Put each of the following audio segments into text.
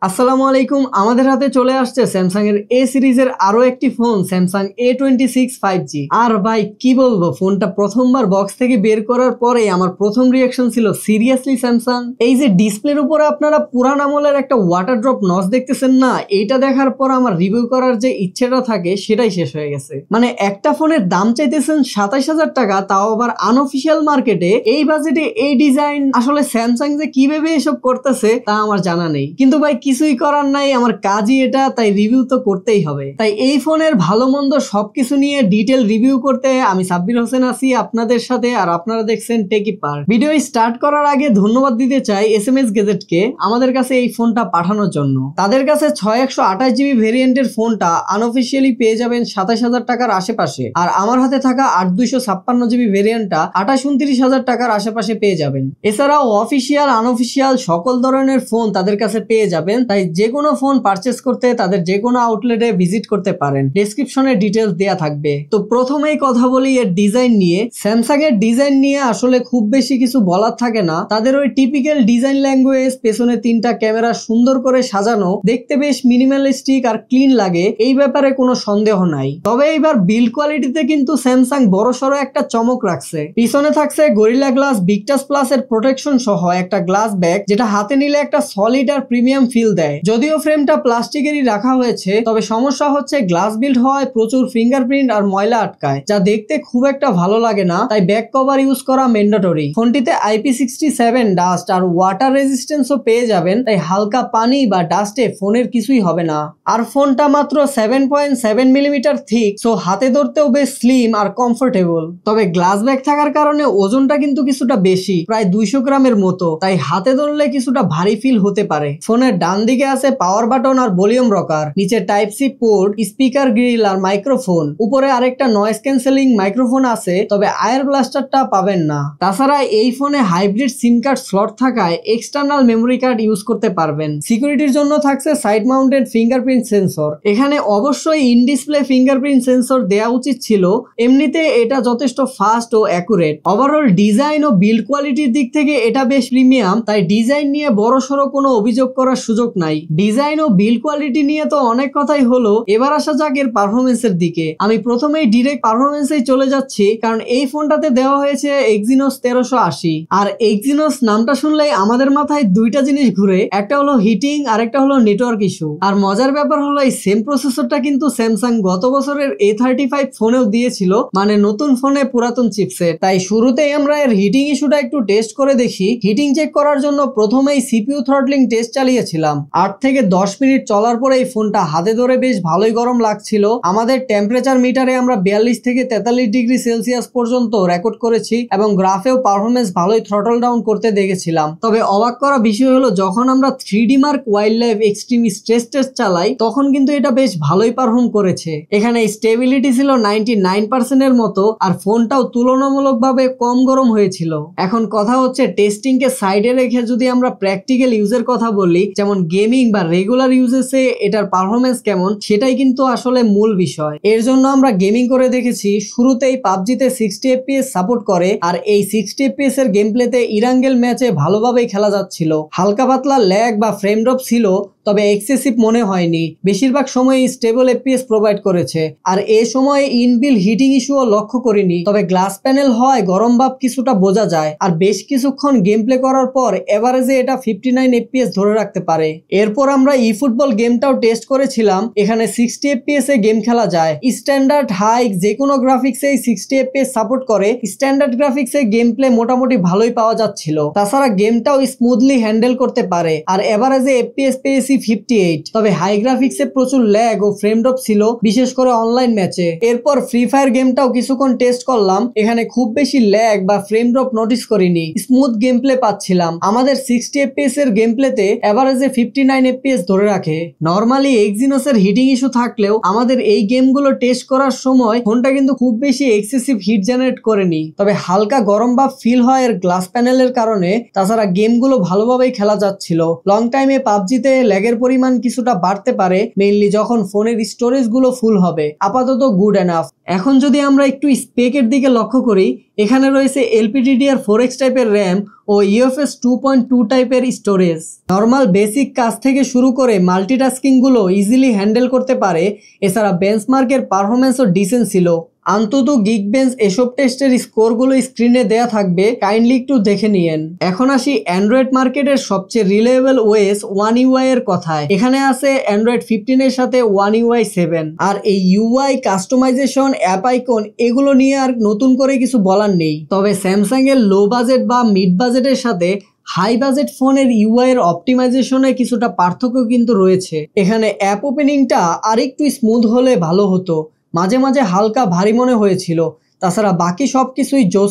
আসসালামু আলাইকুম। আমাদের হাতে চলে আসছে স্যামসাং এর এ সিরিজের আরো একটি ফোন স্যামসাং A26 5G। আর ভাই কি বলবো, ফোনটা প্রথমবার বক্স থেকে বের করার পরে আমার প্রথম রিয়াকশন ছিল সিরিয়াসলি স্যামসাং। এই যে ডিসপ্লের উপরে আপনারা পুরান আমলের একটা ওয়াটার ড্রপ নচ দেখতেছেন না, এইটা দেখার পর আমার রিভিউ করার যে ইচ্ছেটা থাকে সেটাই শেষ হয়ে গেছে। মানে একটা ফোনের দাম চাইতেছেন 27,000 টাকা, তাও আবার আনঅফিসিয়াল মার্কেটে। এই বাজেটে এই ডিজাইন, আসলে স্যামসাং যে কিভাবে এসব করতেছে তা আমার জানা নেই, কিন্তু ভাই কিছুই করার নাই, আমার কাজই এটা, তাই রিভিউ তো করতেই হবে। তাই এই ফোনের ভালো মন্দ সবকিছু নিয়ে ডিটেল রিভিউ করতে আমি সাব্বির হোসেন আছি আপনাদের সাথে, আর আপনারা দেখছেন টেকি পার্ট। ভিডিও স্টার্ট করার আগে ধন্যবাদ দিতে চাই SMS গ্যাজেটকে আমাদের কাছে এই ফোনটা পাঠানোর জন্য। তাদের কাছে 6128GB ভেরিয়েন্টের ফোনটা আনঅফিসিয়ালি পেয়ে যাবেন 27,000 টাকার আশেপাশে, আর আমার হাতে থাকা 8256GB ভেরিয়েন্টটা 28-29,000 টাকার আশেপাশে পেয়ে যাবেন। এছাড়াও অফিসিয়াল আনঅফিসিয়াল সকল ধরনের ফোন তাদের কাছে পেয়ে যাবেন। তাই যে কোনো ফোন পারচেস করতে তাদের যে কোনো আউটলেটে ভিজিট করতে পারেন, ডেসক্রিপশনে ডিটেলস দেয়া থাকবে। তো প্রথমেই কথা বলি এর ডিজাইন নিয়ে। স্যামসাং এর ডিজাইন নিয়ে আসলে খুব বেশি কিছু বলার থাকে না। তাদের ওই টিপিক্যাল ডিজাইন ল্যাঙ্গুয়েজ, পেছনে 3টা ক্যামেরা সুন্দর করে সাজানো, দেখতে বেশ মিনিমালিস্টিক আর ক্লিন লাগে, এই ব্যাপারে কোনো সন্দেহ নাই। তবে এইবার বিল্ড কোয়ালিটিতে কিন্তু স্যামসাং বড়সড় একটা চমক রাখছে। পিছনে থাকছে গরিলা গ্লাস ভিক্টাস প্লাস এর প্রোটেকশন সহ একটা গ্লাস ব্যাগ, যেটা হাতে নিলে একটা সলিড আর প্রিমিয়াম ফিল দেয়। যদিও ফ্রেমটা প্লাস্টিকেরই রাখা হয়েছে, তবে সমস্যা হচ্ছে গ্লাস বিল্ড হওয়ায় প্রচুর ফিঙ্গারপ্রিন্ট আর ময়লা আটকায়, যা দেখতে খুব একটা ভালো লাগে না। তাই ব্যাক কভার ইউজ করা ম্যান্ডেটরি। ফোনটিতে IP67 ডাস্ট আর ওয়াটার রেজিস্ট্যান্সও পেয়ে যাবেন, তাই হালকা পানি বা ডাস্টে ফোনের কিছুই হবে না। আর ফোনটা মাত্র 7.7 মিলিমিটার থিক, সো হাতে ধরতেও বেশ স্লিম আর কমফোর্টেবল। তবে গ্লাস ব্যাগ থাকার কারণে ওজনটা কিন্তু কিছুটা বেশি, প্রায় 200 গ্রামের মতো, তাই হাতে ধরলে কিছুটা ভারী ফিল হতে পারে। ফোনের ডান দিকে আছে পাওয়ার বাটন আর ভলিউম রকার, নিচে type C port, speaker grille আর মাইক্রোফোন, উপরে আরেকটা নয়েজ ক্যান্সেলিং মাইক্রোফোন আছে, তবে আয়ার ব্লাস্টারটা পাবেন না। তাছাড়া এই ফোনে হাইব্রিড সিম কার্ড স্লট থাকায় এক্সটার্নাল মেমোরি কার্ড ইউজ করতে পারবেন। সিকিউরিটির জন্য থাকছে সাইড মাউন্টেড ফিঙ্গারপ্রিন্ট সেন্সর। এখানে অবশ্যই ইন ডিসপ্লে ফিঙ্গারপ্রিন্ট সেন্সর দেওয়া উচিত ছিল, এমনিতে এটা যথেষ্ট ফাস্ট ও অ্যাকুরেট। ওভারঅল ডিজাইন ও বিল্ড কোয়ালিটির দিক থেকে এটা বেশ প্রিমিয়াম, তাই ডিজাইন নিয়ে বড়সড় কোনো অভিযোগ করার সুযোগ নাই। ডিজাইন ও বিল্ড কোয়ালিটি নিয়ে তো অনেক কথাই হলো, এবার আসা যাক এর পারফরমেন্সের দিকে। আমি প্রথমেই ডিরেক্ট পারফরমেন্সেই চলে যাচ্ছি, কারণ এই ফোনটাতে দেওয়া হয়েছে Exynos 1380। আর Exynos নামটা শুনলেই আমাদের মাথায় দুইটা জিনিস ঘুরে, একটা হলো হিটিং আর একটা হলো নেটওয়ার্ক ইস্যু। আর মজার ব্যাপার হলো এই সেম প্রসেসরটা কিন্তু স্যামসাং গত বছরের A35 ফোনেও দিয়েছিল, মানে নতুন ফোনে পুরাতন চিপসেট। তাই শুরুতেই আমরা এর হিটিং ইস্যুটা একটু টেস্ট করে দেখি। হিটিং চেক করার জন্য প্রথমেই CPU থ্রটলিং টেস্ট চালিয়েছিলাম। 8 থেকে 10 মিনিট চলার পরে এই ফোনটা হাতে ধরে বেশ ভালোই গরম লাগছিল। আমাদের টেম্পারেচার মিটারে আমরা 42 থেকে 43 ডিগ্রি সেলসিয়াস পর্যন্ত রেকর্ড করেছি, এবং গ্রাফেও পারফরমেন্স ভালোই থ্রটল ডাউন করতে দেখেছিলাম। তবে অবাক করা বিষয় হলো, যখন আমরা 3D Mark Wild Life Extreme stress test চালাই, তখন কিন্তু এটা বেশ ভালোই পারফর্ম করেছে। এখানে স্টেবিলিটি ছিল 99% এর মতো, আর ফোনটাও তুলনামূলকভাবে কম গরম হয়েছিল। এখন কথা হচ্ছে টেস্টিং কে সাইডে রেখে যদি আমরা প্র্যাকটিক্যাল ইউজের কথা বলি, যেমন গেমিং বা রেগুলার ইউজেসে এটার পারফরমেন্স কেমন, সেটাই কিন্তু আসলে মূল বিষয়। এর জন্য আমরা গেমিং করে দেখেছি। শুরুতেই পাবজিতে 60 FPS সাপোর্ট করে, আর এই 60 FPS এর গেম প্লেতে ইরাঙ্গেল ম্যাচে ভালোভাবেই খেলা যাচ্ছিল। হালকা পাতলা ল্যাগ বা ফ্রেম ড্রপ ছিল, তবে এক্সেসিভ মনে হয়নি। বেশিরভাগ সময় স্টেবল FPS প্রোভাইড করেছে, আর এ সময় ইনবিল্ড হিটিং ইস্যুও লক্ষ্য করিনি। তবে গ্লাস প্যানেল হয় গরম ভাব কিছুটা বোঝা যায়, আর বেশ কিছুক্ষণ গেম প্লে করার পর এভারেজে এটা 59 FPS ধরে রাখতে পারে। এরপর আমরা ই ফুটবল গেমটাও টেস্ট করেছিলাম। এখানে 60 FPS এ গেম খেলা যায়। স্ট্যান্ডার্ড হাই যে কোনো গ্রাফিক্সে 60 FPS সাপোর্ট করে। স্ট্যান্ডার্ড গ্রাফিক্সে গেম প্লে মোটামুটি ভালোই পাওয়া যাচ্ছিল। তাছাড়া গেমটাও স্মুথলি হ্যান্ডেল করতে পারে, আর এভারেজে FPS পেয়েছি 58। তবে হাই গ্রাফিক্সে প্রচুর ল্যাগ ও ফ্রেম ড্রপ ছিল, বিশেষ করে অনলাইন ম্যাচে। এরপর ফ্রি ফায়ার গেমটাও কিছুক্ষণ টেস্ট করলাম। এখানে খুব বেশি ল্যাগ বা ফ্রেম ড্রপ নোটিস করিনি, স্মুথ গেম প্লে পাচ্ছিলাম। আমাদের 60 FPS এর গেম প্লেতে এভারেজে 59 FPS ধরে রাখে। নরমালি Exynos এর হিটিং ইস্যু থাকলেও আমাদের এই গেমগুলো টেস্ট করার সময় ফোনটা কিন্তু খুব বেশি এক্সেসিভ হিট জেনারেট করেনি, তবে হালকা গরম ভাব ফিল হয় এর গ্লাস প্যানেলের কারণে। তাছাড়া গেমগুলো ভালোভাবেই খেলা যাচ্ছিল। লং টাইমে পাবজিতে ল্যাগ ব্যাগের পরিমাণ কিছুটা বাড়তে পারে, মেইনলি যখন ফোনের স্টোরেজ গুলো ফুল হবে। আপাতত গুড এনাফ। এখন যদি আমরা একটু স্পেকের দিকে লক্ষ্য করি, এখানে রয়েছে LPDDR4X টাইপের র্যাম ও UFS 2.2 টাইপের স্টোরেজ। নর্মাল বেসিক কাজ থেকে শুরু করে মাল্টিটাস্কিং গুলো ইজিলি হ্যান্ডেল করতে পারে। এছাড়া বেঞ্চমার্কের পারফরমেন্সও ডিসেন্ট ছিল। আন্তত গিগবেঞ্চ এসব টেস্টের স্কোরগুলো স্ক্রিনে দেয়া থাকবে, কাইন্ডলি একটু দেখে নিয়েন। এখন আসি অ্যান্ড্রয়েড মার্কেটের সবচেয়ে রিলায়েবল ওএস One UI এর কথায়। এখানে আছে অ্যান্ড্রয়েড 15 এর সাথে One UI 7। আর এই UI কাস্টমাইজেশন, অ্যাপ আইকন এগুলো নিয়ে আর নতুন করে কিছু বলার নেই। তবে স্যামসাং এর লো বাজেট বা মিড বাজেটের সাথে হাই বাজেট ফোনের UI এর অপটিমাইজেশনে কিছুটা পার্থক্য কিন্তু রয়েছে। এখানে অ্যাপ ওপেনিংটা আরেকটু স্মুথ হলে ভালো হতো, মাঝে মাঝে হালকা ভারী মনে হয়েছিল। তাছাড়া বাকি সব কিছুই জোস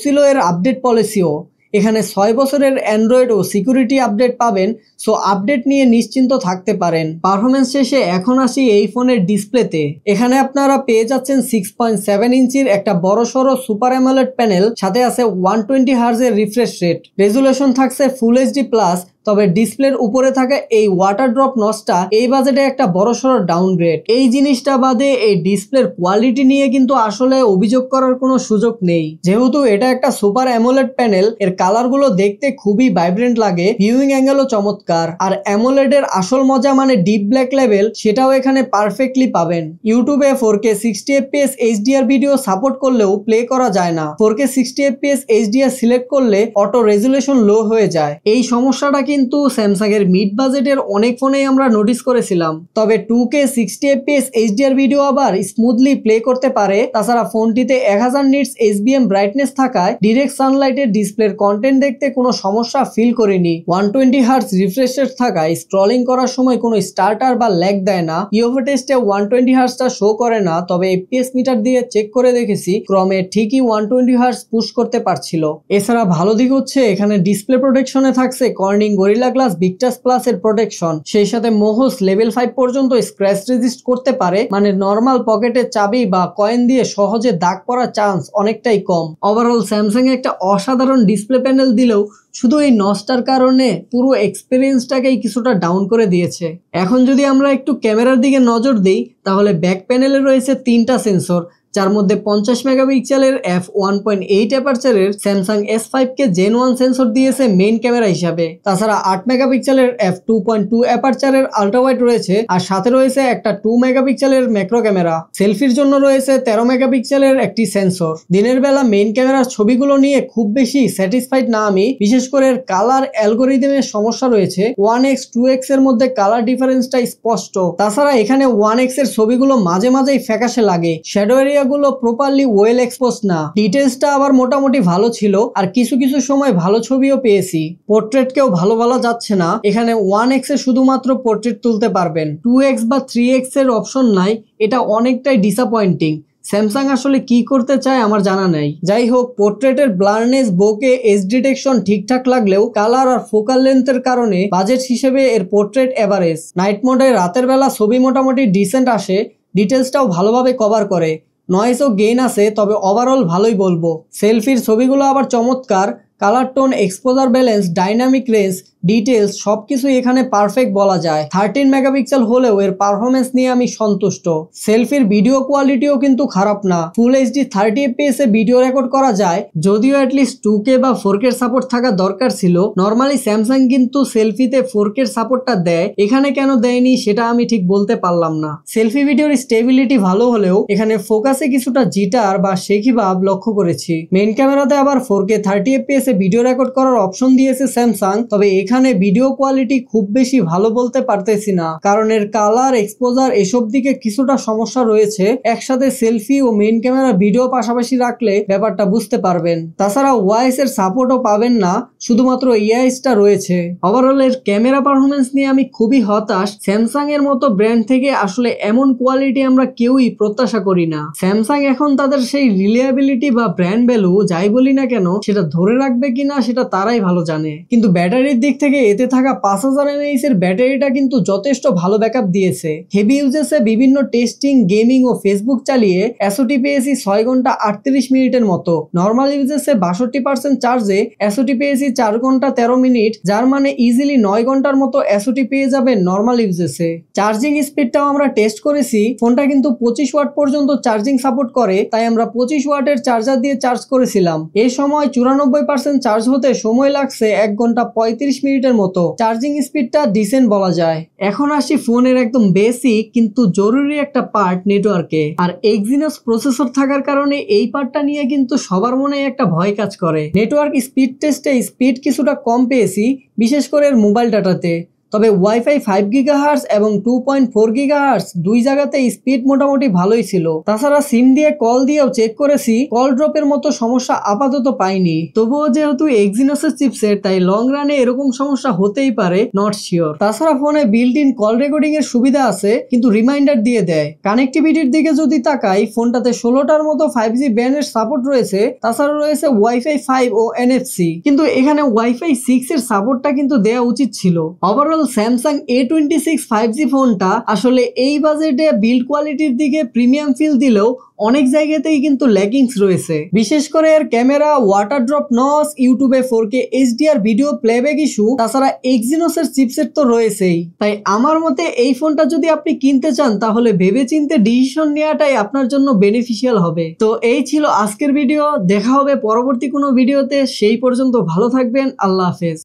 ছিল এর আপডেট পলিসিও। এখানে 6 বছরের অ্যান্ড্রয়েড ও সিকিউরিটি আপডেট পাবেন, সো আপডেট নিয়ে নিশ্চিন্ত থাকতে পারেন। পারফরমেন্স শেষে এখন আসি এই ফোনের ডিসপ্লেতে। এখানে আপনারা পেয়ে যাচ্ছেন 6.7 ইঞ্চির একটা বড়সড় সুপার অ্যামোলেড প্যানেল, সাথে আছে 120 হার্জের রিফ্রেশ রেট, রেজুলেশন থাকছে ফুল এইচডি প্লাস। তবে ডিসপ্লের উপরে থাকা এই ওয়াটার ড্রপ নচটা এই বাজেটে একটা বড়সড় ডাউনগ্রেড। এই জিনিসটা বাদে এই ডিসপ্লের কোয়ালিটি নিয়ে কিন্তু আসলে অভিযোগ করার কোনো সুযোগ নেই, যেহেতু এটা একটা সুপার অ্যামোলেড প্যানেল। এর কালারগুলো দেখতে খুবই ভাইব্রেন্ট লাগে, ভিউইং অ্যাঙ্গেলও চমৎকার। আর অ্যামোলেডের আসল মজা মানে ডিপ ব্ল্যাক লেভেল, সেটাও এখানে পারফেক্টলি পাবেন। ইউটিউবে 4K 60 FPS HDR video support করলেও প্লে করা যায় না। 4K 60 FPS HDR সিলেক্ট করলে অটো রেজুলেশন লো হয়ে যায়। এই সমস্যাটা কিন্তু স্যামসাং এর মিড বাজেটের অনেক ফোনেই আমরা নোটিস করেছিলাম। তবে 2K 60 FPS HDR ভিডিও আবার স্মুথলি প্লে করতে পারে। তাছাড়া ফোনটিতে 1000 নিটস HBM ব্রাইটনেস থাকায় ডিরেক্ট সানলাইটের ডিসপ্লের কন্টেন্ট দেখতে কোনো সমস্যা ফিল করিনি। 120 হার্টজ রিফ্রেশ রেট থাকায় স্ক্রলিং করার সময় কোনো স্টার্টার বা ল্যাগ দেয় না। ইউএফও টেস্টে 120 হার্টজটা শো করে না, তবে FPS মিটার দিয়ে চেক করে দেখেছি ক্রমে ঠিকই 120 হার্টজ পুশ করতে পারছিল। এছাড়া ভালো দিক হচ্ছে এখানে ডিসপ্লে প্রোটেকশনে থাকছে Corning gorilla glass Victus plus এর প্রোটেকশন। সেই সাথে মোহস লেভেল 5 পর্যন্ত স্ক্র্যাচ রেজিস্ট করতে পারে, মানে নর্মাল পকেটে চাবি বা কয়েন দিয়ে সহজে দাগ পড়ার চান্স অনেকটাই কম। ওভারঅল স্যামসাং একটা অসাধারণ ডিসপ্লে প্যানেল দিলেও শুধু এই নস্টার কারণে পুরো এক্সপিরিয়েন্সটাকেই কিছুটা ডাউন করে দিয়েছে। এখন যদি আমরা একটু ক্যামেরার দিকে নজর দিই, তাহলে ব্যাক প্যানেলে রয়েছে 3টা সেন্সর, যার মধ্যে 50 মেগাপিক্সেলের f1.8 অ্যাপারচারের স্যামসাং S5কে Gen 1 সেন্সর দিয়েছে মেইন ক্যামেরা হিসাবে। তাছাড়া 8 মেগাপিক্সেলের f2.2 অ্যাপারচারের আল্ট্রা ওয়াইড রয়েছে, আর সাথে রয়েছে একটা 2 মেগাপিক্সেলের ম্যাক্রো ক্যামেরা। সেলফির জন্য রয়েছে 13 মেগাপিক্সেলের একটি সেন্সর। দিনের বেলা মেইন ক্যামেরার ছবিগুলো নিয়ে খুব বেশি স্যাটিসফাইড না আমি, বিশেষ করে কালার অ্যালগোরিদমের সমস্যা রয়েছে। 1x 2x এর মধ্যে কালার ডিফারেন্সটা স্পষ্ট। তাছাড়া এখানে 1x এর ছবিগুলো মাঝে মাঝেই ফ্যাকাশে লাগে, শ্যাডো এরিয়া গুলো প্রপারলি ওয়েল এক্সপোজ না। ডিটেলসটা আবার মোটামুটি ভালো ছিল, আর কিছু কিছু সময় ভালো ছবিও পেয়েছি। পোর্ট্রেটকেও ভালো বলা যাচ্ছে না, এখানে 1x এ শুধুমাত্র পোর্ট্রেট তুলতে পারবেন, 2x বা 3x এর অপশন নাই। এটা অনেকটাই ডিসঅ্যাপয়েন্টিং। স্যামসাং আসলে কি করতে চায় আমার জানা নাই। যাই হোক, পোর্ট্রেটের ব্লারনেস, বোকে, এজ ডিটেকশন ঠিকঠাক লাগলেও কালার আর ফোকাল লেন্থের কারণে বাজেট হিসেবে এর পোর্ট্রেট এভারেজ। নাইট মোডে রাতের বেলা ছবি মোটামুটি ডিসেন্ট আসে, ডিটেলসটাও ভালোভাবে কভার করে, নয়েজও গেইন আছে, তবে ওভারঅল ভালোই বলবো। সেলফির ছবিগুলো আবার চমৎকার, colour tone, exposure balance, dynamic range, details সবকিছুই এখানে পারফেক্ট বলা যায়। 13 মেগাপিক্সেল হলেও এর পারফরমেন্স নিয়ে আমি সন্তুষ্ট। সেলফির ভিডিও কোয়ালিটিও কিন্তু খারাপ না, ফুল এইচডি 30 fps এ ভিডিও রেকর্ড করা যায়, যদিও অ্যাটলিস্ট 2K বা 4K সাপোর্ট থাকা দরকার ছিল। নর্মালি স্যামসাং কিন্তু সেলফিতে 4K সাপোর্টটা দেয়, এখানে কেন দেয়নি সেটা আমি ঠিক বলতে পারলাম না। সেলফি ভিডিওর স্টেবিলিটি ভালো হলেও এখানে ফোকাসে কিছুটা জিটার বা শেকি ভাব লক্ষ্য করেছি। মেইন ক্যামেরাতে আবার 4K 30 fps এ ভিডিও রেকর্ড করার অপশন দিয়েছে স্যামসাং, তবে এখানে ভিডিও কোয়ালিটি খুব বেশি ভালো বলতে পারতেছি না, কারণ এর কালার, এক্সপোজার এসব দিকে কিছুটা সমস্যা রয়েছে। একসাথে সেলফি ও মেইন ক্যামেরা ভিডিও পাশাপাশি রাখলে ব্যাপারটা বুঝতে পারবেন। তাছাড়া ওয়াইস এর সাপোর্টও পাবেন না, শুধুমাত্র ইআইএসটা রয়েছে। ওভারঅল এর ক্যামেরা পারফরমেন্স নিয়ে আমি খুবই হতাশ। স্যামসাং এর মতো ব্র্যান্ড থেকে আসলে এমন কোয়ালিটি আমরা কেউই প্রত্যাশা করি না। স্যামসাং এখন তাদের সেই রিলায়েবিলিটি বা ব্র্যান্ড ভ্যালু যাই বলি না কেন সেটা ধরে রাখবে কিনা সেটা তারাই ভালো জানে, কিন্তু ব্যাটারির দিক থেকে এতে থাকা 5000 mAh এর ব্যাটারিটা কিন্তু যথেষ্ট ভালো ব্যাকআপ দিয়েছে। হেভি ইউজেসে বিভিন্ন টেস্টিং, গেমিং ও ফেসবুক চালিয়ে এসওটি পেয়েছি 6 ঘন্টা 38 মিনিটের মতো। নর্মাল ইউজেসে 62% চার্জে এসওটি পেয়েছি 4 ঘন্টা 13 মিনিট, যার মানে ইজিলি 9 ঘন্টার মতো এসওটি পেয়ে যাবে নর্মাল ইউজেসে। চার্জিং স্পিডটাও আমরা টেস্ট করেছি, ফোনটা কিন্তু 25 ওয়াট পর্যন্ত চার্জিং সাপোর্ট করে, তাই আমরা 25 ওয়াটের চার্জার দিয়ে চার্জ করেছিলাম। এই সময় 94% চার্জ হতে সময় লাগছে 1 ঘন্টা 35 মিনিটের মতো। চার্জিং স্পিডটা ডিসেন্ট বলা যায়। এখন আসি ফোনের একদম বেসিক কিন্তু জরুরি একটা পার্ট, নেটওয়ার্কে। আর এক্সিনোস প্রসেসর থাকার কারণে এই পার্টটা নিয়ে কিন্তু সবার মনে একটা ভয় কাজ করে। নেটওয়ার্ক স্পিড টেস্টে স্পিড কিছুটা কম পেয়েছি, বিশেষ করে মোবাইল ডাটাতে। তবে ওয়াইফাই 5 GHz এবং 2.4 GHz দুই জায়গাতে স্পিড মোটামুটি ভালোই ছিল। তাছাড়া সিম দিয়ে কল দিয়েও চেক করেছি, কল ড্রপের মতো সমস্যা আপাতত পাইনি। তবুও যেহেতু এক্সিনোসের চিপসেট, তাই লং রানে এরকম সমস্যা হতেই পারে, নট শিওর। তাছাড়া ফোনে বিল্ট ইন কল রেকর্ডিং এর সুবিধা আছে, কিন্তু রিমাইন্ডার দিয়ে দেয়। কানেক্টিভিটির দিকে যদি তাকাই, ফোনটাতে 16টার মতো 5G ব্যান্ডের সাপোর্ট রয়েছে, তাছাড়া রয়েছে ওয়াইফাই 5 ও NFC। কিন্তু এখানে ওয়াইফাই 6 এর সাপোর্টটা কিন্তু দেওয়া উচিত ছিল। ওভারঅল স্যামসাং A26 5G ফোনটা আসলে এই বাজেটে বিল্ড কোয়ালিটির দিকে প্রিমিয়াম ফিল দিলেও অনেক জায়গাতেই কিন্তু ল্যাকিংস রয়েছে। বিশেষ করে এর ক্যামেরা, ওয়াটার ড্রপ নচ, ইউটিউবে 4K HDR video playback issue, তাছাড়া এক্সিনোসের চিপসেট তো রয়েছেই। তাই আমার মতে এই ফোনটা যদি আপনি কিনতে চান, তাহলে ভেবেচিন্তে ডিসিশন নেওয়াটাই আপনার জন্য বেনিফিশিয়াল হবে। তো এই ছিল আজকের ভিডিও, দেখা হবে পরবর্তী কোনো ভিডিওতে। সেই পর্যন্ত ভালো থাকবেন, আল্লাহ হাফেজ।